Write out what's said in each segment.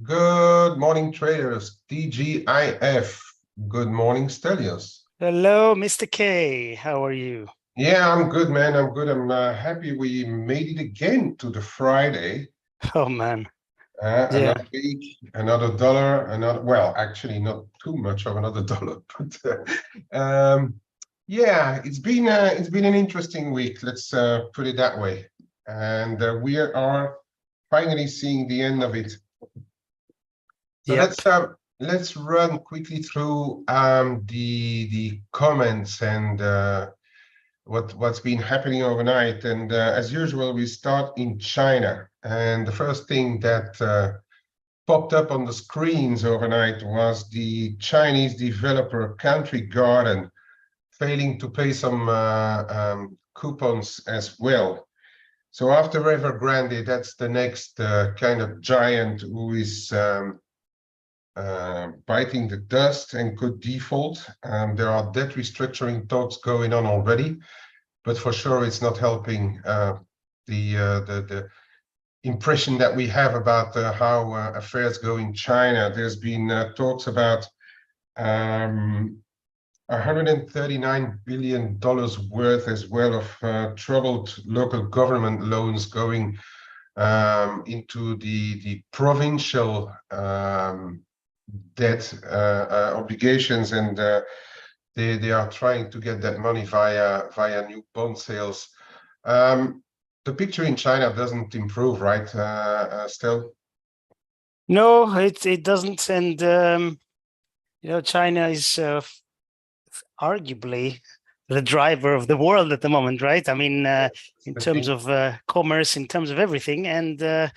Good morning, traders. DGIF. Good morning, Stelios. Hello, Mr. K. How are you? Yeah, I'm good, man. I'm good. I'm happy we made it again to the Friday. Oh man, yeah, Another week, another dollar, well, actually not too much of another dollar, but yeah, it's been an interesting week. Let's put it that way. And we are finally seeing the end of it. So yep, let's run quickly through the comments and what's been happening overnight. And as usual, we start in China. And the first thing that popped up on the screens overnight was the Chinese developer Country Garden failing to pay some coupons as well. So after Evergrande, that's the next kind of giant who is biting the dust and could default. There are debt restructuring talks going on already, but for sure it's not helping the impression that we have about how affairs go in China. There's been talks about $139 billion worth as well of troubled local government loans going into the provincial debt obligations, and they are trying to get that money via new bond sales. The picture in China doesn't improve, right, still? no, it doesn't, and China is arguably the driver of the world at the moment, right? I mean, in terms of commerce, in terms of everything, and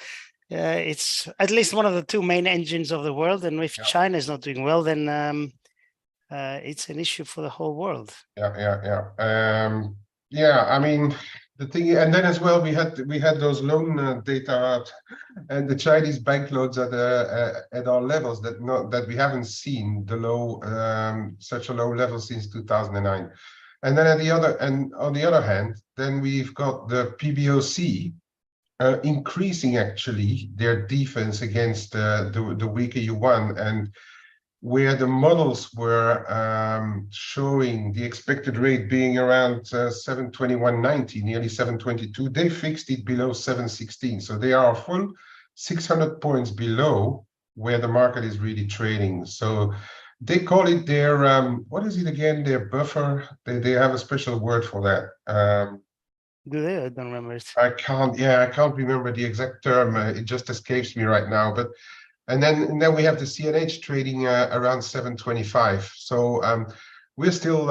it's at least one of the two main engines of the world. And if China is not doing well, then it's an issue for the whole world. Yeah. I mean, the thing, and then as well, we had those loan data out, and the Chinese bank loans at our levels that we haven't seen such a low level since 2009. And then on the other hand, then we've got the PBOC increasing actually their defense against the weaker yuan, and where the models were showing the expected rate being around 721.90, nearly 722, they fixed it below 716. So they are a full 600 points below where the market is really trading. So they call it their, what is it again, their buffer? They have a special word for that. Do they? I don't remember it. I can't remember the exact term. It just escapes me right now. But and then we have the CNH trading around 725. So we're still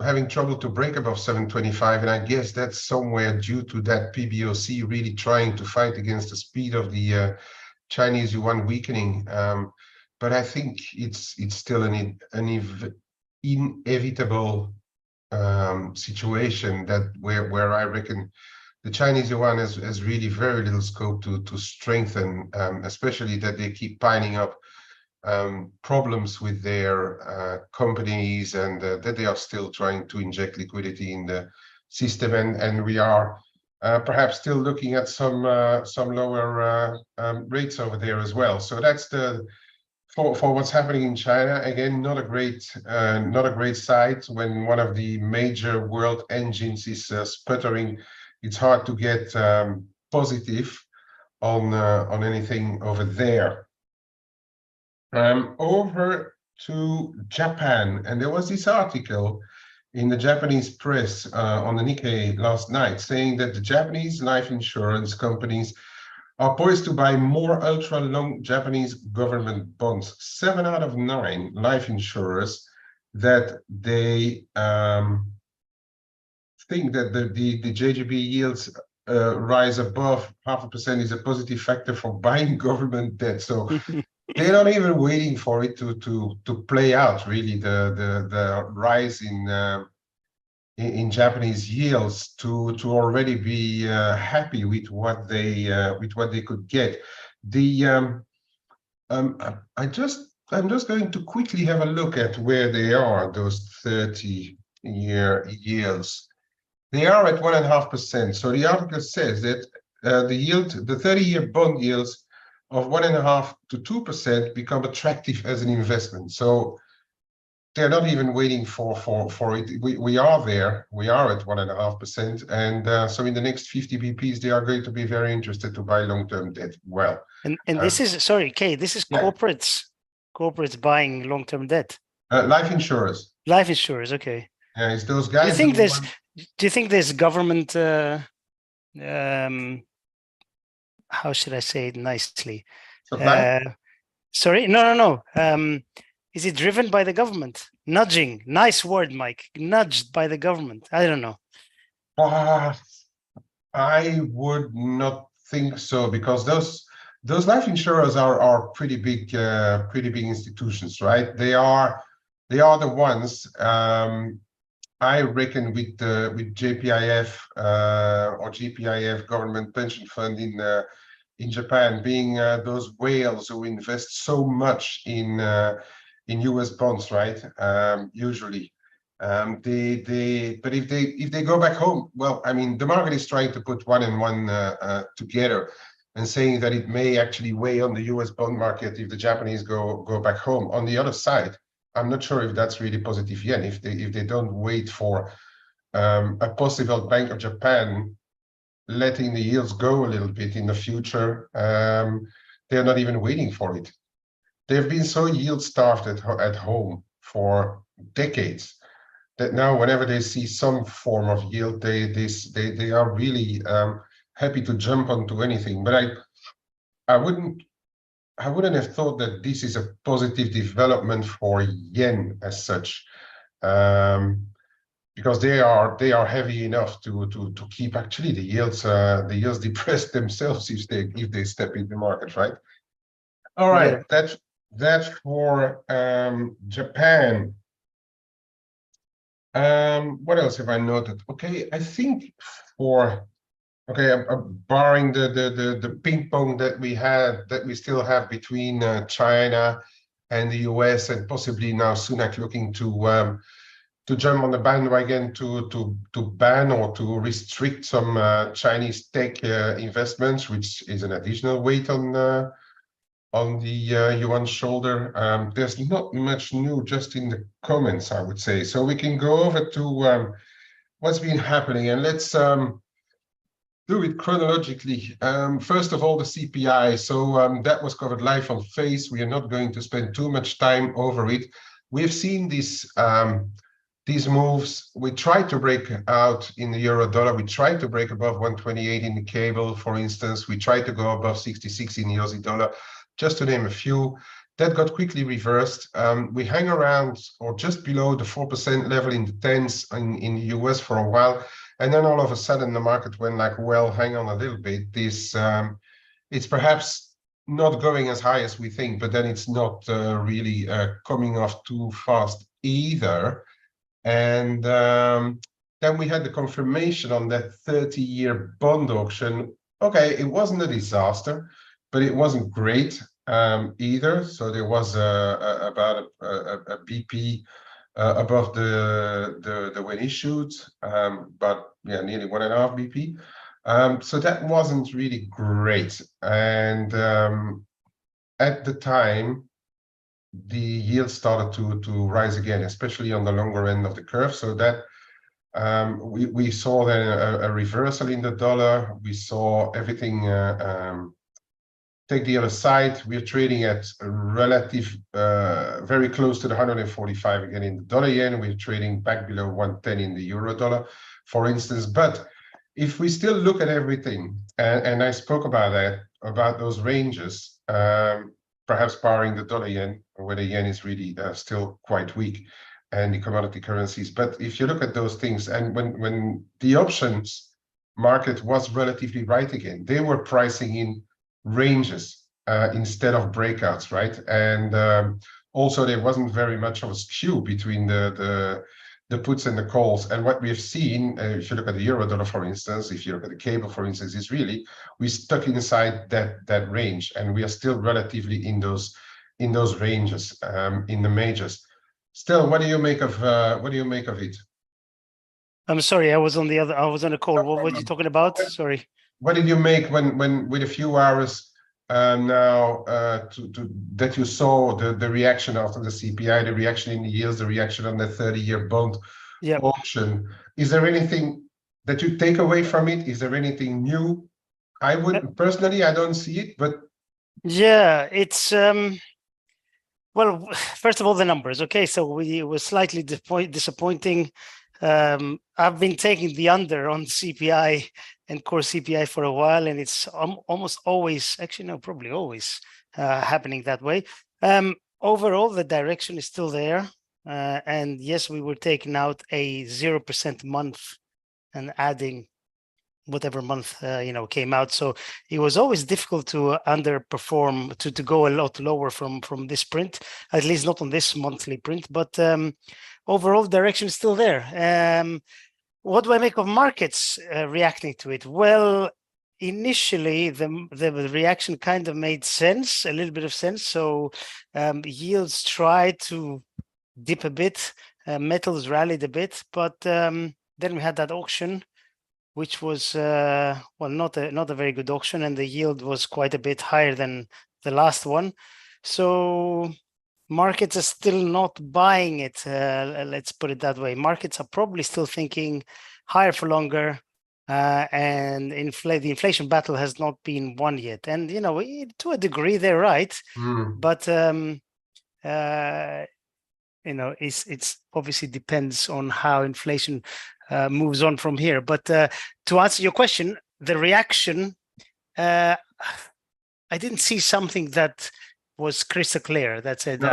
having trouble to break above 725, and I guess that's somewhere due to that PBOC really trying to fight against the speed of the Chinese yuan weakening. But I think it's still an inevitable situation that where I reckon the Chinese yuan has really very little scope to strengthen, especially that they keep piling up problems with their companies, and that they are still trying to inject liquidity in the system, and we are perhaps still looking at some lower rates over there as well. So that's for what's happening in China. Again, not a great sight when one of the major world engines is sputtering. It's hard to get positive on anything over there. Over to Japan, and there was this article in the Japanese press on the Nikkei last night saying that the Japanese life insurance companies are poised to buy more ultra-long Japanese government bonds. 7 out of 9 life insurers that they think that the JGB yields rise above 0.5% is a positive factor for buying government debt. So they're not even waiting for it to play out, really, the rise in Japanese yields to already be happy with what they could get. I'm just going to quickly have a look at where they are, those 30-year yields. They are at 1.5%. So the article says that the 30-year bond yields of 1.5 to 2% become attractive as an investment. So they're not even waiting for it. We are there. We are at 1.5%, and so in the next 50 BPs, they are going to be very interested to buy long-term debt. Well, and this is, sorry, Kay, this is corporates buying long-term debt. Life insurers. Life insurers, okay. Yeah, it's those guys. Do you think there's government? How should I say it nicely? Sorry, no. Is it driven by the government? Nudging, nice word, Mike. Nudged by the government. I don't know. I would not think so, because those life insurers are pretty big institutions, right? They are the ones. I reckon with JPIF or GPIF, government pension fund in Japan, being those whales who invest so much in US bonds, right? Usually, but if they go back home, well, I mean, the market is trying to put one and one together, and saying that it may actually weigh on the US bond market if the Japanese go back home. On the other side, I'm not sure if that's really positive yen. If they don't wait for a possible Bank of Japan letting the yields go a little bit in the future, they're not even waiting for it. They've been so yield starved at home for decades that now whenever they see some form of yield, they are really happy to jump onto anything. But I wouldn't have thought that this is a positive development for yen as such, because they are heavy enough to keep actually the yields depressed themselves if they step in the market, right? All right, yeah. That's for Japan. What else have I noted? Okay, I think barring the ping pong that we still have between China and the US, and possibly now Sunak looking to jump on the bandwagon to ban or to restrict some Chinese tech investments, which is an additional weight on the yuan shoulder. There's not much new just in the comments, I would say. So we can go over to what's been happening, and let's do it chronologically. First of all, the CPI. So that was covered live on F.A.C.E. We are not going to spend too much time over it. We've seen these moves. We tried to break out in the euro dollar. We tried to break above 128 in the cable, for instance. We tried to go above 66 in the Aussie dollar, just to name a few. That got quickly reversed. We hang around or just below the 4% level in the tens in the US for a while. And then all of a sudden the market went like, well, hang on a little bit. This it's perhaps not going as high as we think, but then it's not really coming off too fast either. And then we had the confirmation on that 30-year bond auction. Okay, it wasn't a disaster, but it wasn't great either. So there was about a BP above the when issued, but yeah, nearly 1.5 BP. So that wasn't really great. And at the time, the yield started to rise again, especially on the longer end of the curve. So that we saw then a reversal in the dollar. We saw everything take the other side. We are trading at a relative, very close to the 145 again in the dollar yen. We're trading back below 110 in the euro dollar, for instance. But if we still look at everything, and I spoke about that, about those ranges, perhaps barring the dollar yen, where the yen is really still quite weak, and the commodity currencies. But if you look at those things, and when the options market was relatively right again, they were pricing in ranges instead of breakouts, right? And also there wasn't very much of a skew between the puts and the calls. And what we've seen, if you look at the euro dollar, for instance, if you look at the cable, for instance, is really we stuck inside that range, and we are still relatively in those ranges in the majors. Still, what do you make of it? I'm sorry, I was on a call. What were you talking about? Sorry. What did you make when with a few hours now that you saw the reaction after the CPI, the reaction in the yields, the reaction on the 30-year bond auction. Is there anything that you take away from it? Is there anything new? I would personally, I don't see it, but yeah, it's well, first of all, the numbers. Okay, so it was slightly disappointing. I've been taking the under on CPI and core CPI for a while, and it's almost always, actually, no, probably always happening that way. Overall, the direction is still there. And yes, we were taking out a 0% month and adding whatever month came out. So it was always difficult to underperform, to go a lot lower from this print, at least not on this monthly print. But overall direction is still there. What do I make of markets reacting to it? Well, initially the reaction kind of made sense, a little bit of sense. So yields tried to dip a bit, metals rallied a bit, but then we had that auction, which was well, not a very good auction, and the yield was quite a bit higher than the last one. So markets are still not buying it. Let's put it that way. Markets are probably still thinking higher for longer, and the inflation battle has not been won yet. And to a degree, they're right, but it's obviously depends on how inflation moves on from here. But to answer your question, the reaction, I didn't see something that was crystal clear that said,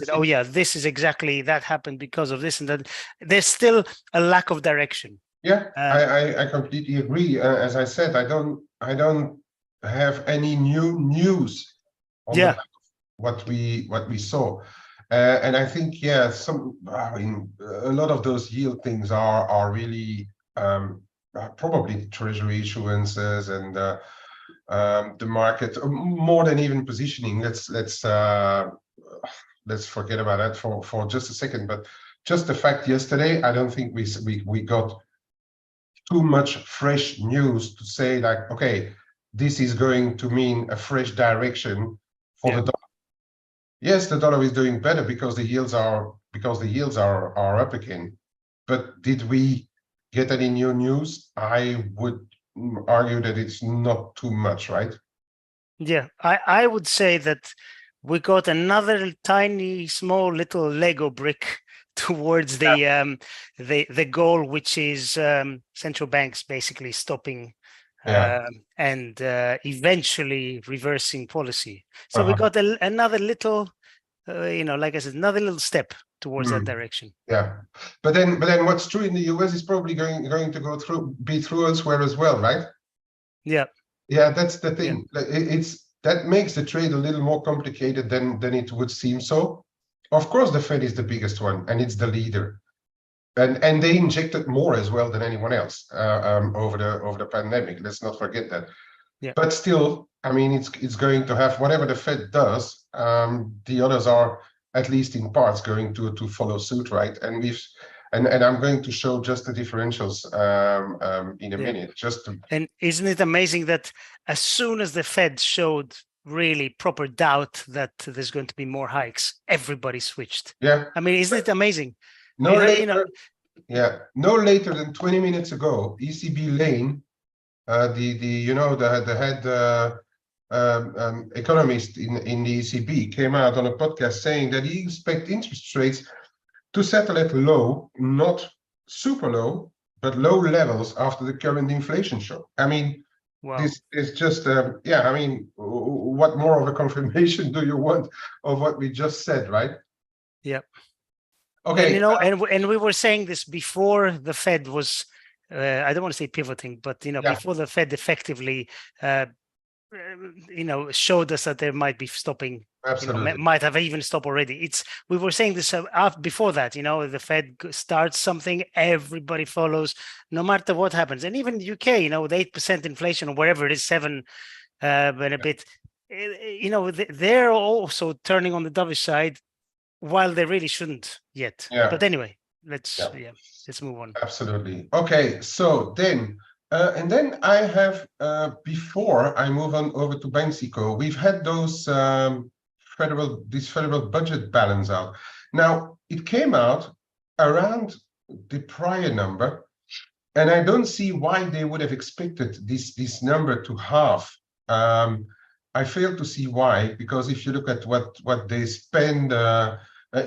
oh yeah, this is exactly, that happened because of this and that. There's still a lack of direction. Yeah, I completely agree. As I said, I don't have any new news on what we saw. And I think, a lot of those yield things are really probably treasury issuances and the market more than even positioning. Let's forget about that for just a second. But just the fact yesterday, I don't think we got too much fresh news to say like, okay, this is going to mean a fresh direction for the dollar. Yes, the dollar is doing better because the yields are up again. But did we get any new news? I would argue that it's not too much, right? Yeah, I would say that we got another tiny, small, little Lego brick towards the goal, which is central banks basically stopping and eventually reversing policy. So we got another little, like I said, another little step towards that direction. Yeah, but then what's true in the US is probably going to be true elsewhere as well, right? Yeah. Yeah, that's the thing. Yeah. That makes the trade a little more complicated than it would seem. So, of course, the Fed is the biggest one, and it's the leader, and they injected more as well than anyone else over the pandemic. Let's not forget that. Yeah. But still, I mean, it's going to have whatever the Fed does. The others are at least in parts going to follow suit, right? And I'm going to show just the differentials in a minute. And isn't it amazing that as soon as the Fed showed really proper doubt that there's going to be more hikes, everybody switched? Yeah. I mean, isn't it amazing? No later than 20 minutes ago, ECB Lane, the head economist in the ECB came out on a podcast saying that he expects interest rates to settle at low, not super low, but low levels after the current inflation shock. I mean, this is just, I mean, what more of a confirmation do you want of what we just said, right? Yeah. Okay. And we were saying this before the Fed was, I don't want to say pivoting, but, before the Fed effectively, showed us that they might be stopping. Absolutely. Might have even stopped already. We were saying this before that, the Fed starts something, everybody follows, no matter what happens. And even the UK, with 8% inflation or wherever it is, 7 and a bit, they're also turning on the dovish side while they really shouldn't yet. Yeah. But anyway, let's move on. Absolutely. Okay, so then And then I have, before I move on over to Mexico, we've had those this federal budget balance out. Now, it came out around the prior number, and I don't see why they would have expected this number to halve. I fail to see why, because if you look at what they spend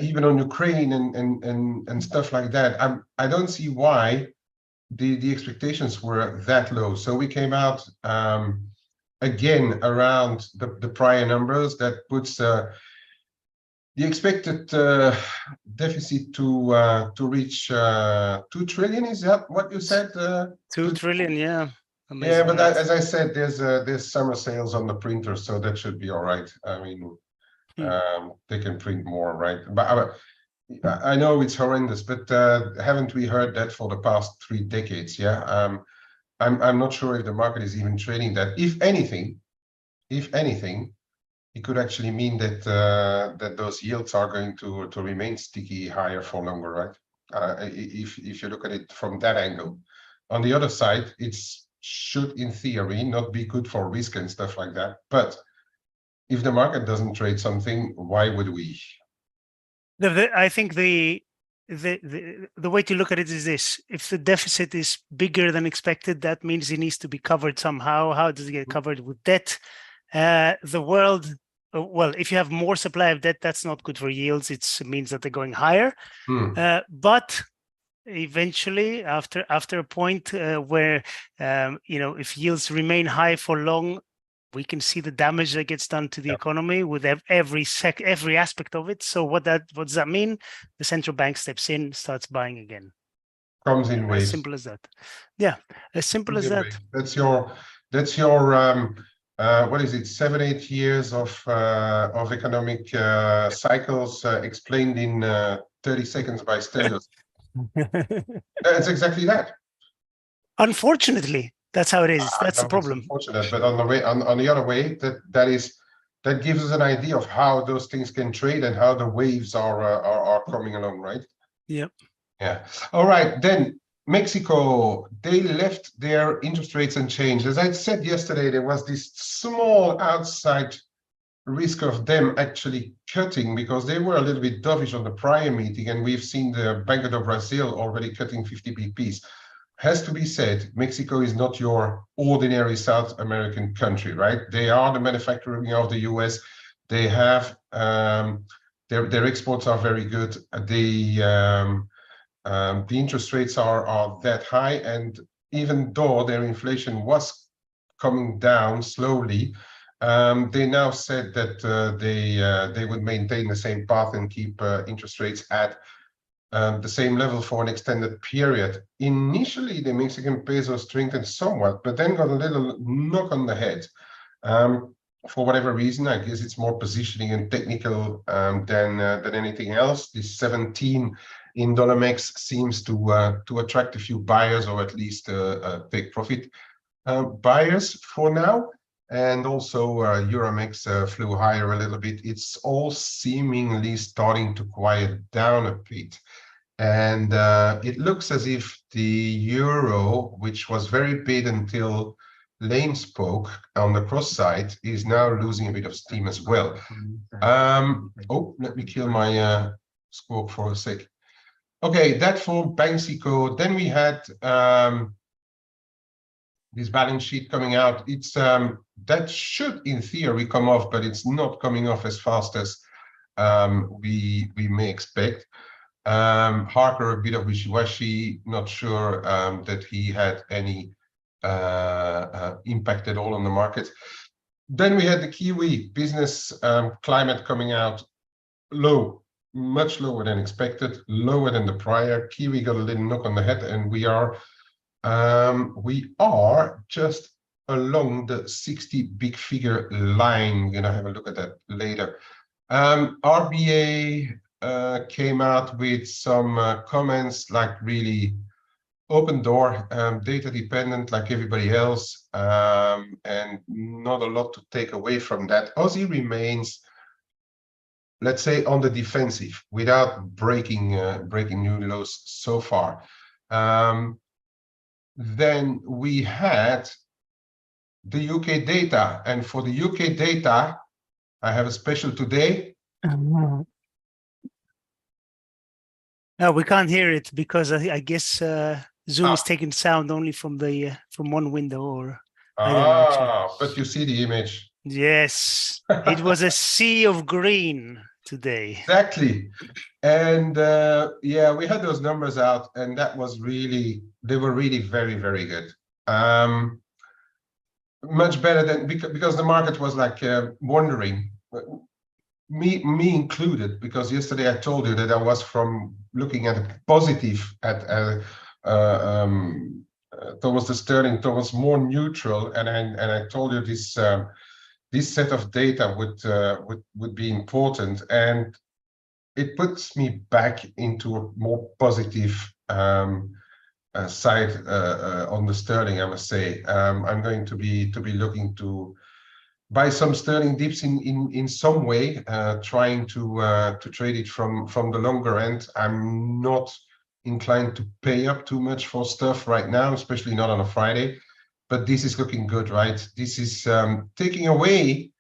even on Ukraine and stuff like that, I don't see why the expectations were that low. So we came out again around the prior numbers. That puts the expected deficit to reach 2 trillion. Is that what you said? 2 trillion, yeah. Amazing, yeah, but right? as I said, there's summer sales on the printer, so that should be all right. I mean, they can print more, right? But I know it's horrendous, but haven't we heard that for the past 3 decades? Yeah, I'm not sure if the market is even trading that. If anything, it could actually mean that that those yields are going to remain sticky higher for longer, right? If you look at it from that angle. On the other side, it should, in theory, not be good for risk and stuff like that. But if the market doesn't trade something, why would we? I think the way to look at it is this: if the deficit is bigger than expected, that means it needs to be covered somehow. How does it get covered? With debt? The world, well, if you have more supply of debt, that's not good for yields. It means that they're going higher. But eventually, after a point where if yields remain high for long, we can see the damage that gets done to the economy with every aspect of it. So what does that mean? The central bank steps in, starts buying again. Comes in waves. As simple as that. Yeah, as simple as that. That's your what is it, 7-8 years of economic cycles explained in 30 seconds by Stelios. It's exactly that. Unfortunately, that's how it is. That's the problem. Unfortunate, but on the other way, that gives us an idea of how those things can trade and how the waves are coming along, right? Yep. Yeah. All right, then Mexico, they left their interest rates unchanged. As I said yesterday, there was this small outside risk of them actually cutting because they were a little bit dovish on the prior meeting, and we've seen the Banco do Brasil already cutting 50 bps. Has to be said, Mexico is not your ordinary South American country, right? They are the manufacturing of the US. They have their exports are very good. The interest rates are that high, and even though their inflation was coming down slowly, they now said that they would maintain the same path and keep interest rates at the same level for an extended period. Initially, the Mexican peso strengthened somewhat, but then got a little knock on the head. For whatever reason, I guess it's more positioning and technical than anything else. This 17 in $MEX seems to attract a few buyers, or at least take profit buyers for now. And also Euromex flew higher a little bit. It's all seemingly starting to quiet down a bit. And it looks as if the euro, which was very big until Lane spoke on the cross side, is now losing a bit of steam as well. Oh, let me kill my squawk for a sec. Okay, that for Mexico. Then we had this balance sheet coming out. It's that should, in theory, come off, but it's not coming off as fast as we may expect. Harker, a bit of wishy-washy, not sure that he had any impact at all on the market. Then we had the Kiwi business climate coming out low, much lower than expected, lower than the prior. Kiwi got a little knock on the head, and we are just along the 60 big figure line. We're gonna have a look at that later. RBA came out with some comments like really open door, data dependent like everybody else, and not a lot to take away from that. Aussie remains, let's say, on the defensive without breaking new lows so far. then we had the UK data, and for the UK data, I have a special today. No, we can't hear it because I guess Zoom is taking sound only from the from one window, or I don't know actually. But you see the image. Yes, it was a sea of green today. Exactly. And yeah, we had those numbers out, and that was really, they were really very, very good. Much better than, because the market was like wondering, me included, because yesterday I told you that I was from looking at a positive towards the sterling, towards more neutral, and I told you this this set of data would be important, and it puts me back into a more positive side on the sterling, I must say. I'm going to be looking to buy some sterling dips in some way, trying to trade it from the longer end. I'm not inclined to pay up too much for stuff right now, especially not on a Friday. But this is looking good, right? This is taking away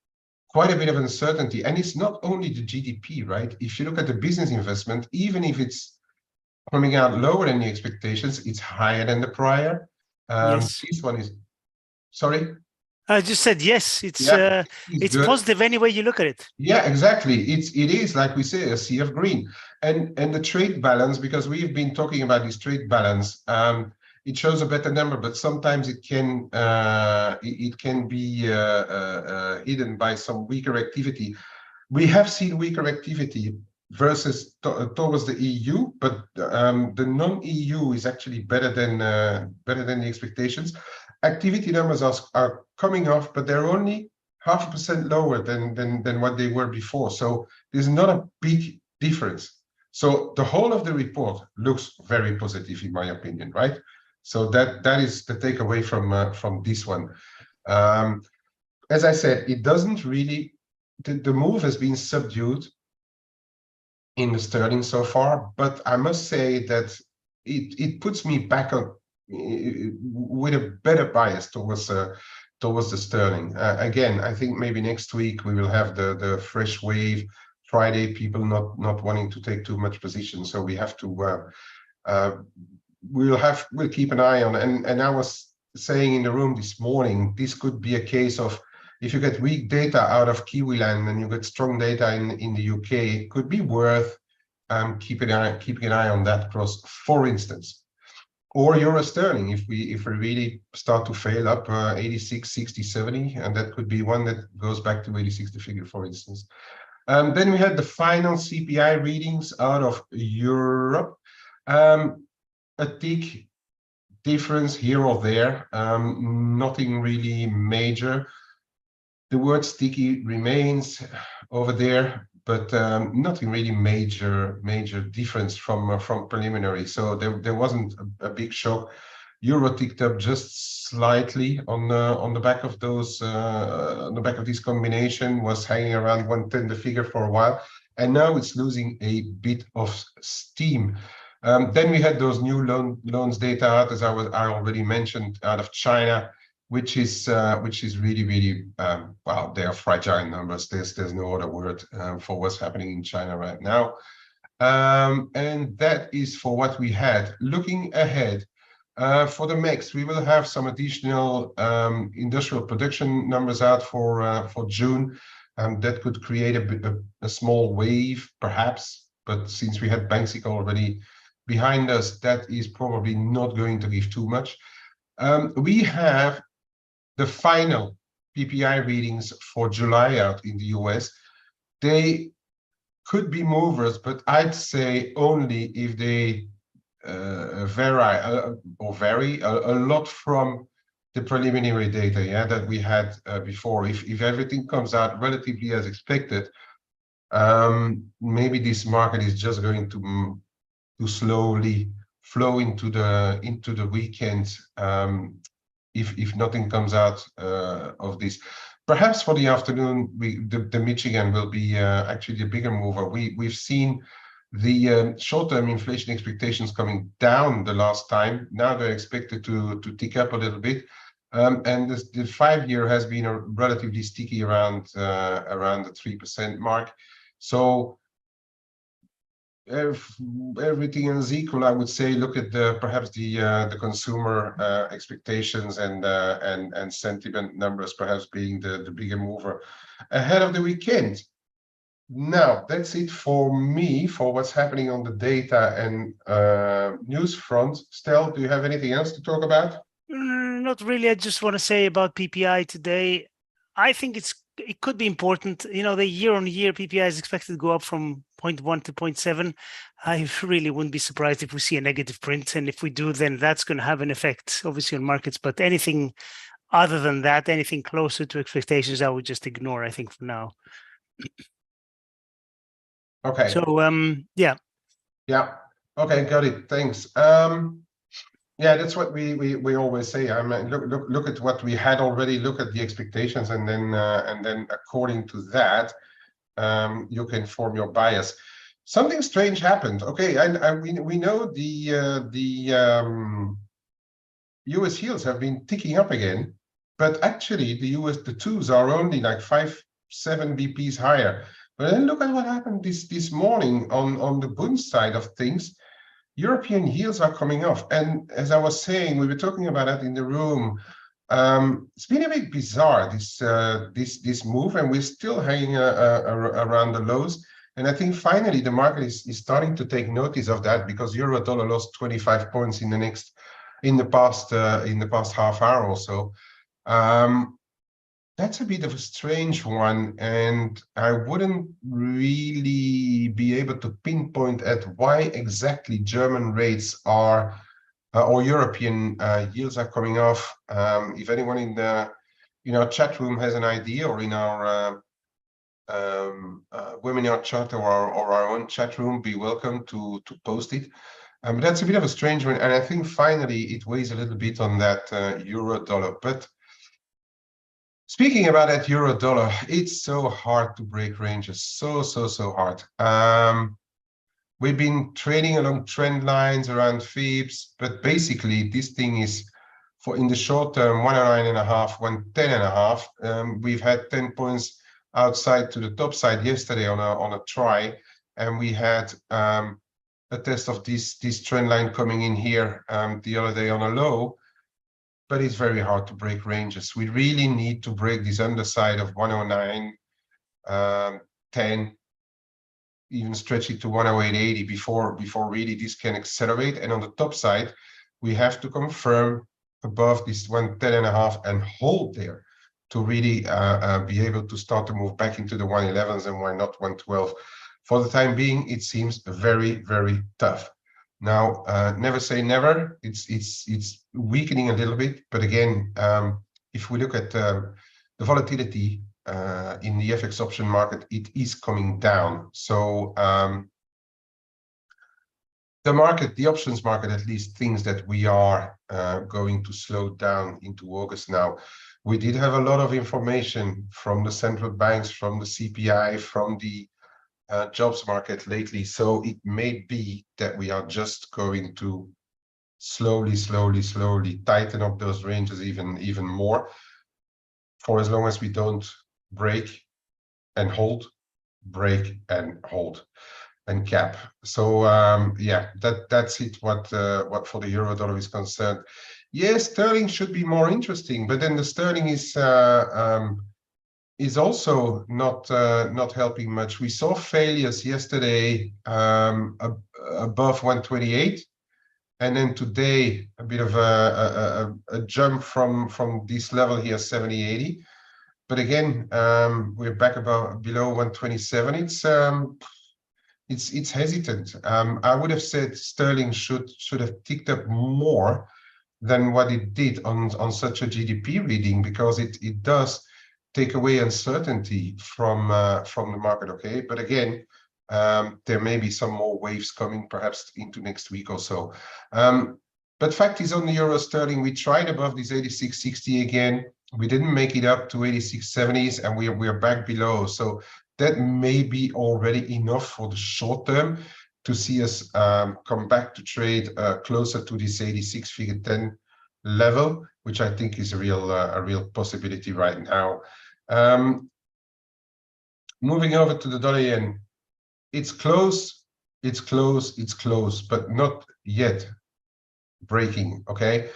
quite a bit of uncertainty. And it's not only the GDP, right? If you look at the business investment, even if it's coming out lower than the expectations, it's higher than the prior. Yes. This one is, sorry? I just said yes. It's it's positive any way you look at it. Yeah, exactly. It is, like we say, a sea of green. And the trade balance, because we've been talking about this trade balance, it shows a better number, but sometimes it can be hidden by some weaker activity. We have seen weaker activity versus towards the EU, but the non-EU is actually better than the expectations. Activity numbers are coming off, but they're only 0.5% lower than what they were before. So there's not a big difference. So the whole of the report looks very positive, in my opinion, right? So that is the takeaway from this one. As I said, it doesn't really, the move has been subdued in the sterling so far, but I must say that it puts me back on with a better bias towards the sterling. Again, I think maybe next week we will have the fresh wave. Friday, people not wanting to take too much position, so we have to we'll keep an eye on. And I was saying in the room this morning, this could be a case of, if you get weak data out of Kiwiland and you get strong data in the UK, it could be worth keeping an eye on that cross, for instance. Or euro sterling, if we really start to fail up 86, 60, 70, and that could be one that goes back to 86, the figure, for instance. Then we had the final CPI readings out of Europe. A tick difference here or there, nothing really major. The word sticky remains over there, but nothing really major difference from preliminary. So there wasn't a big shock. Euro ticked up just slightly on the back of those on the back of this combination, was hanging around 110 the figure for a while, and now it's losing a bit of steam. Then we had those new loans data out, as I already mentioned, out of China, which is really well, they are fragile numbers. There's no other word for what's happening in China right now. And that is for what we had. Looking ahead, for the next, we will have some additional industrial production numbers out for June. That could create a small wave, perhaps. But since we had Banksy already behind us, that is probably not going to give too much. We have the final PPI readings for July out in the US. They could be movers, but I'd say only if they vary a lot from the preliminary data, yeah, that we had before. If everything comes out relatively as expected, maybe this market is just going to slowly flow into the weekend. If nothing comes out of this, perhaps for the afternoon, the Michigan will be actually a bigger mover. We've seen the short-term inflation expectations coming down the last time. Now they're expected to tick up a little bit. And the 5-year has been a relatively sticky around the 3% mark. So if everything is equal, I would say look at perhaps the consumer expectations and sentiment numbers perhaps being the bigger mover ahead of the weekend. Now that's it for me for what's happening on the data and news front. Stel, do you have anything else to talk about? Not really. I just want to say about PPI today. I think it could be important. You know, the year-on-year PPI is expected to go up from 0.1 to 0.7. I really wouldn't be surprised if we see a negative print, and if we do, then that's going to have an effect, obviously, on markets. But anything other than that, anything closer to expectations, I would just ignore, I think, for now. Okay. So yeah. Okay, got it. Thanks. Yeah, that's what we always say. I mean, look at what we had already. Look at the expectations, and then according to that, you can form your bias. Something strange happened. Okay, we know the US yields have been ticking up again, but actually the twos are only like 5-7 BPs higher. But then look at what happened this morning on the Bund side of things. European yields are coming off, and as I was saying, we were talking about that in the room. It's been a bit bizarre this move, and we're still hanging around the lows. And I think finally the market is starting to take notice of that, because euro dollar lost 25 points in the past half hour or so. That's a bit of a strange one, and I wouldn't really be able to pinpoint at why exactly German rates are or European yields are coming off. If anyone in our chat room has an idea, or in our webinar chat or our own chat room, be welcome to post it. That's a bit of a strange one, and I think finally it weighs a little bit on that euro dollar. But speaking about that euro dollar, it's so hard to break ranges, so hard. We've been trading along trend lines around F.A.C.E, but basically this thing is in the short term 109.5, 110.5. We've had 10 points outside to the top side yesterday on a try, and we had a test of this trend line coming in here the other day on a low. But it's very hard to break ranges. We really need to break this underside of 109, 10, even stretch it to 108.80 before really this can accelerate. And on the top side, we have to confirm above this 110.5 and hold there to really be able to start to move back into the 111s, and why not 112. For the time being, it seems very tough. Now, never say never. It's weakening a little bit, but again, if we look at the volatility in the FX option market, it is coming down. So the options market at least thinks that we are going to slow down into August now. We did have a lot of information from the central banks, from the CPI, from the jobs market lately, so it may be that we are just going to slowly tighten up those ranges even more, for as long as we don't break and hold, break and hold and cap. So yeah, that's it. What for the euro dollar is concerned. Yes, sterling should be more interesting, but then the sterling is also not helping much. We saw failures yesterday above 128, and then today a bit of a jump from this level here, 70.80. But again, we're back below 127. It's hesitant. I would have said sterling should have ticked up more than what it did on such a GDP reading, because it does take away uncertainty from the market. Okay, but again, there may be some more waves coming perhaps into next week or so. But fact is, on the euro sterling, we tried above this 86.60 again. We didn't make it up to 86.70s, and we are back below. So that may be already enough for the short term. to see us come back to trade closer to this 86 figure 10 level, which I think is a real possibility right now. Moving over to the dollar yen, it's close, but not yet breaking. Okay,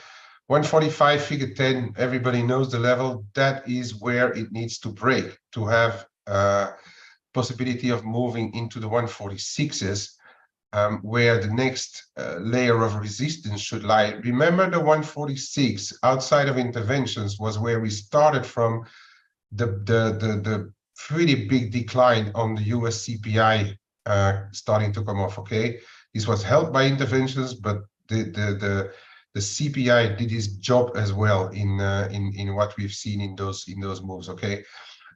145 figure 10, everybody knows the level. That is where it needs to break to have possibility of moving into the 146s, where the next layer of resistance should lie. Remember, the 146 outside of interventions was where we started from. The pretty big decline on the US CPI starting to come off. Okay, this was helped by interventions, but the CPI did its job as well in what we've seen in those moves. Okay,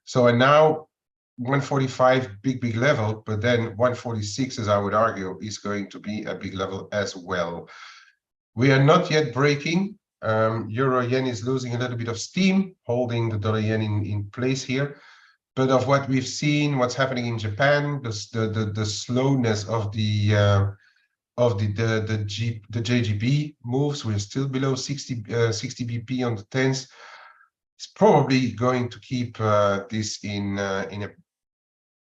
so and now 145 big level, but then 146, as I would argue, is going to be a big level as well. We are not yet breaking. Euro yen is losing a little bit of steam, holding the dollar yen in place here. But of what we've seen, what's happening in Japan, the slowness of the JGB moves, we're still below 60 BP on the 10s. It's probably going to keep this in a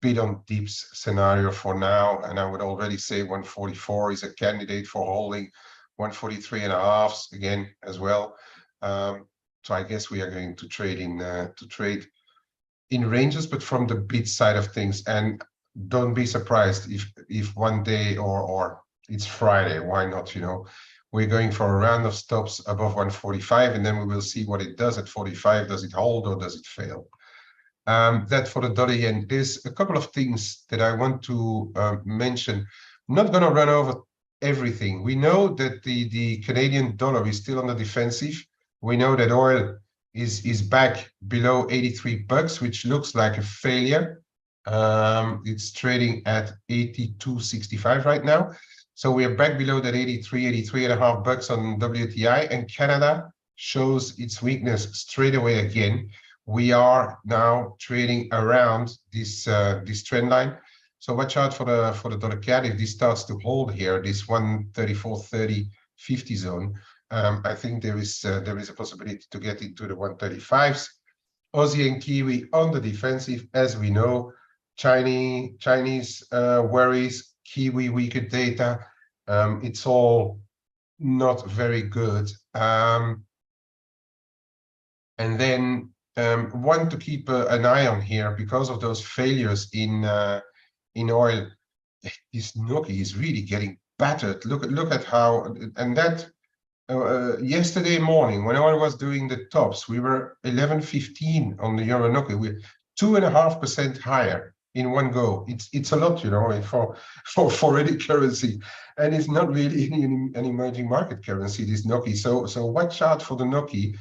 bid on dips scenario for now, and I would already say 144 is a candidate for holding 143 and a half again as well. So I guess we are going to trade in ranges, but from the bid side of things. And don't be surprised if one day or it's Friday, why not? You know, we're going for a round of stops above 145, and then we will see what it does at 45. Does it hold or does it fail? That for the dollar yen. There's a couple of things that I want to mention. I'm not going to run over everything. We know that the Canadian dollar is still on the defensive. We know that oil is back below 83 bucks, which looks like a failure. It's trading at 82.65 right now. So we are back below that 83 and a half bucks on WTI, and Canada shows its weakness straight away again. We are now trading around this trend line. So watch out for the dollar CAD. If this starts to hold here, this 134.30.50 zone, I think there is a possibility to get into the 135s. Aussie and Kiwi on the defensive, as we know. Chinese worries, Kiwi weaker data. It's all not very good. And then one to keep an eye on here, because of those failures in oil, this Noki is really getting battered. Look at how, and that yesterday morning when oil was doing the tops, we were 11.15 on the Euro Noki. We're 2.5% higher in one go. It's a lot, you know, for any currency, and it's not really an emerging market currency, this Noki. So watch out for the Noki.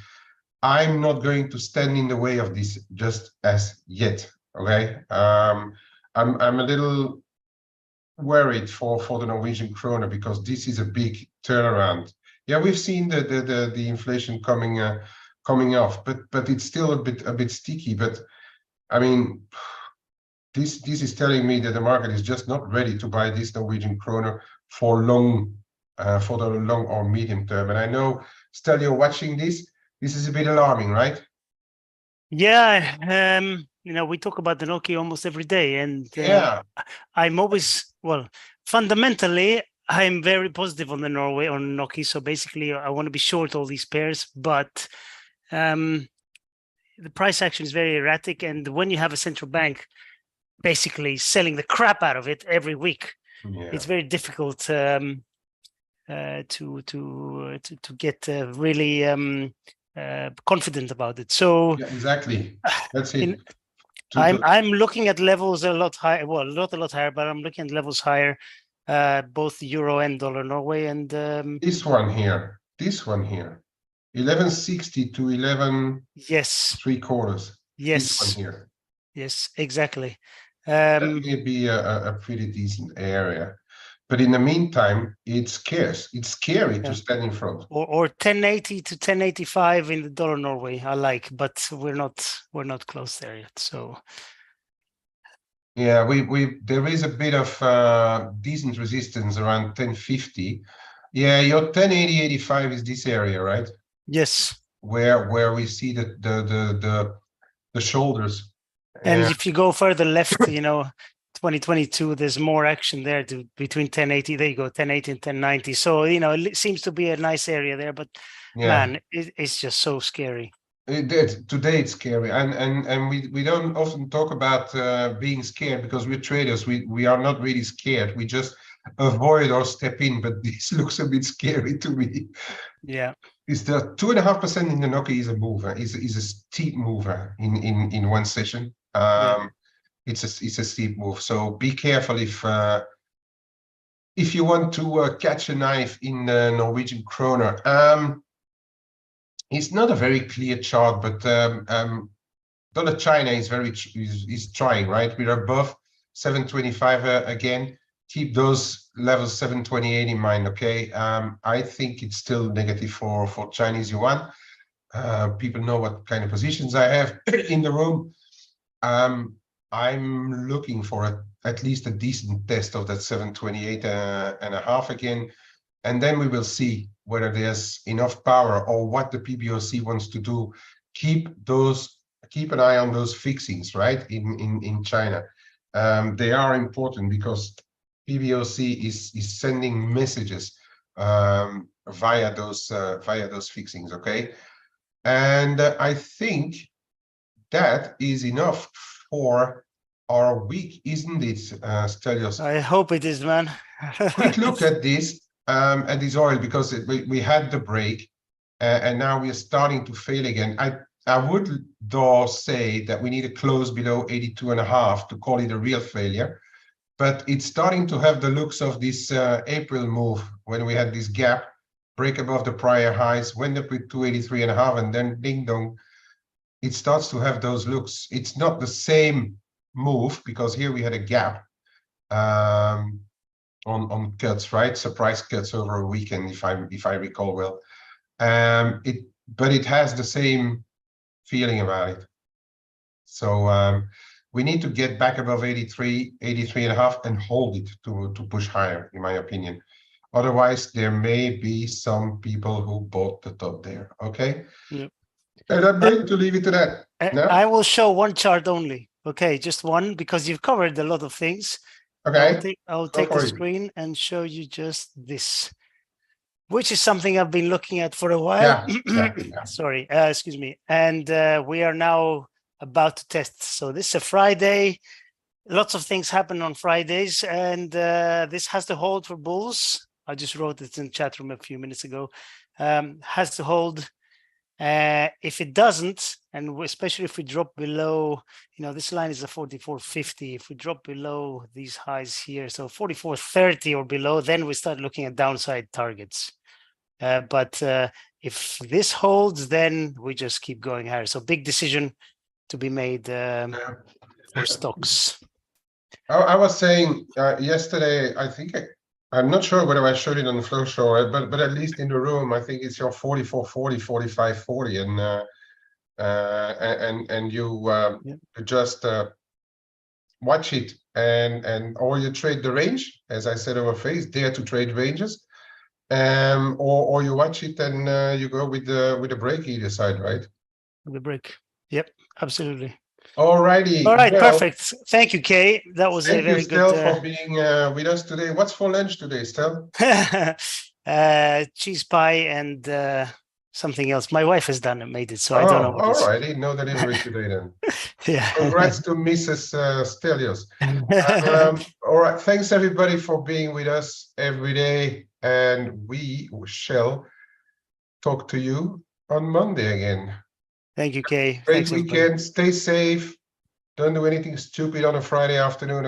I'm not going to stand in the way of this just as yet. Okay, I'm a little worried for the Norwegian kroner, because this is a big turnaround. Yeah, we've seen the inflation coming off, but it's still a bit sticky. But I mean, this is telling me that the market is just not ready to buy this Norwegian kroner for long, for the long or medium term. And I know, Stel, you're watching this. This is a bit alarming, right? Yeah, you know, we talk about the Noki almost every day, and yeah, I'm always, well, fundamentally, I'm very positive on the Noki. So basically, I want to be short all these pairs, but the price action is very erratic, and when you have a central bank basically selling the crap out of it every week, it's very difficult to get really confident about it. So yeah, exactly, that's it. I'm looking at levels a lot higher. Well, not a lot higher, but I'm looking at levels higher, both euro and dollar Norway, and this one here, 1160 to 11. Yes. 3/4. Yes. This one here. Yes, exactly. That may be a pretty decent area. But in the meantime, it's scarce. It's scary to stand in front. Or 1080 to 1085 in the dollar Norway, I like, but we're not close there yet. So Yeah, there is a bit of decent resistance around 1050. Yeah, your 1080-85 is this area, right? Yes. Where we see the shoulders. And if you go further left, 2022, there's more action there between 1080. There you go, 1080 and 1090. So, it seems to be a nice area there, but man, it's just so scary. Today it's scary, and we don't often talk about being scared because we're traders. We are not really scared. We just avoid or step in. But this looks a bit scary to me. Yeah. Is the 2.5% in the Nokia is a mover? Is a steep mover in one session. It's a steep move. So be careful if you want to catch a knife in Norwegian kroner. It's not a very clear chart, but dollar China is is trying, right? We're above 725 again. Keep those levels 728 in mind, okay? I think it's still negative for Chinese yuan. People know what kind of positions I have in the room. I'm looking for at least a decent test of that 728 and a half again, and then we will see whether there's enough power or what the PBOC wants to do. Keep an eye on those fixings, right? In China, they are important because PBOC is sending messages via those fixings. Okay, and I think that is enough for our week, isn't it, Stelios? I hope it is, man. Quick look at this oil, because we had the break and now we are starting to fail again. I would though say that we need to close below 82.5 to call it a real failure, but it's starting to have the looks of this April move when we had this gap, break above the prior highs, went up with 283.5, and then ding dong. It starts to have those looks. It's not the same move because here we had a gap on cuts, right? Surprise cuts over a weekend, if I recall well. But it has the same feeling about it. So we need to get back above 83.5 and hold it to push higher, in my opinion. Otherwise, there may be some people who bought the top there. Okay. Yep. And I'm going to leave it to that. No? I will show one chart only. Okay, just one, because you've covered a lot of things. Okay. I'll take the screen and show you just this, which is something I've been looking at for a while. Yeah. Sorry, excuse me. And we are now about to test. So this is a Friday. Lots of things happen on Fridays, and this has to hold for bulls. I just wrote it in the chat room a few minutes ago. Has to hold. If it doesn't, and especially if we drop below, this line is a 44.50. If we drop below these highs here, so 44.30 or below, then we start looking at downside targets. But if this holds, then we just keep going higher. So big decision to be made for stocks. I was saying yesterday, I think I'm not sure whether I showed it on the flow show, but at least in the room, I think it's your 44.40, 45.40, and you just watch it or you trade the range, as I said over F.A.C.E, dare to trade ranges, or you watch it and you go with the break either side, right? The break. Yep, absolutely. Alrighty. All right, perfect. Thank you, Kay. That was a very good. Thank you, Stel, for being with us today. What's for lunch today, Stel? Cheese pie and something else. My wife has made it, so I don't know what all right. No delivery today then. Yeah. Congrats to Mrs. Stelios. All right. Thanks everybody for being with us every day, and we shall talk to you on Monday again. Thank you, Kay. Great weekend. Stay safe. Don't do anything stupid on a Friday afternoon.